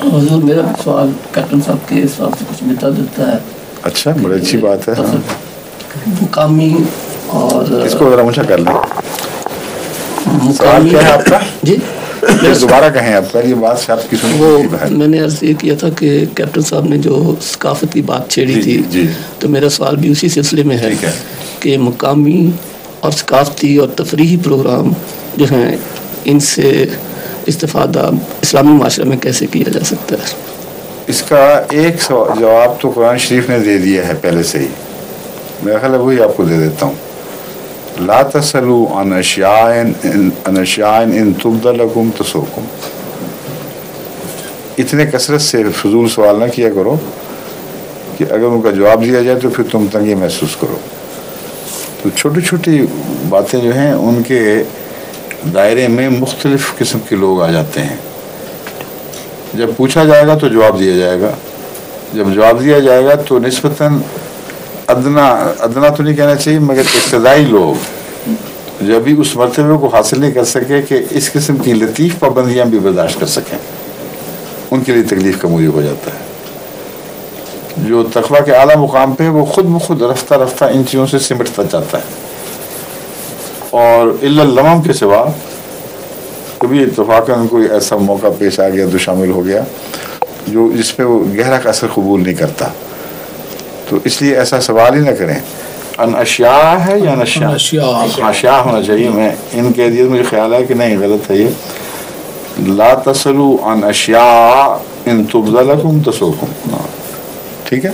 حضور میرا سوال کیپٹن صاحب کے حساب سے کچھ ملتا جلتا ہے. اچھا بڑی اچھی بات ہے. مقامی اور اس کو ذرا اونچا کر لیں. مقامی کیا ہے آپ کا؟ جی دوبارہ کہیں آپ پہلی بات سے آپ کی وہ میں نے عرض یہ کیا تھا کہ کیپٹن صاحب نے جو ثقافتی بات چھیڑی تھی تو میرا سوال بھی اسی سلسلے میں ہے کہ مقامی اور ثقافتی اور تفریحی پروگرام جو ہیں ان سے استفادہ اسلامی معاشرے میں کیسے کیا جا سکتا ہے؟ اس کا ایک جواب تو قرآن شریف نے دے دیا ہے پہلے سے ہی. میرا خیال ہے وہی آپ کو دے دیتا ہوں. لا تسلوا عن اشیاء ان تبد لکم تسؤکم. اتنے کثرت سے فضول سوال نہ کیا کرو کہ اگر ان کا جواب دیا جائے تو پھر تم تنگی محسوس کرو. تو چھوٹی چھوٹی باتیں جو ہیں ان کے دائرے میں مختلف قسم کے لوگ آ جاتے ہیں. جب پوچھا جائے گا تو جواب دیا جائے گا. جب جواب دیا جائے گا تو نسبتاً ادنا تو نہیں کہنا چاہیے مگر ابتدائی لوگ جو ابھی اس مرتبے کو حاصل نہیں کر سکے کہ اس قسم کی لطیف پابندیاں بھی برداشت کر سکیں, ان کے لیے تکلیف کا موجب ہو جاتا ہے. جو تقویٰ کے اعلیٰ مقام پہ وہ خود بخود رفتہ رفتہ ان چیزوں سے سمٹتا جاتا ہے. اور الا اللمم کے سوا کبھی اتفاقاً کوئی ایسا موقع پیش آ گیا تو شامل ہو گیا جو جس پہ وہ گہرا کا اثر قبول نہیں کرتا. تو اس لیے ایسا سوال ہی نہ کریں. ان اشیاء ہے یا نشیاء؟ اشیاء ہونا چاہیے. میں ان کہہ دیا مجھے خیال ہے کہ نہیں غلط ہے یہ. لا تسلوا عن اشیاء ان تبد لکم تسؤکم. ٹھیک ہے.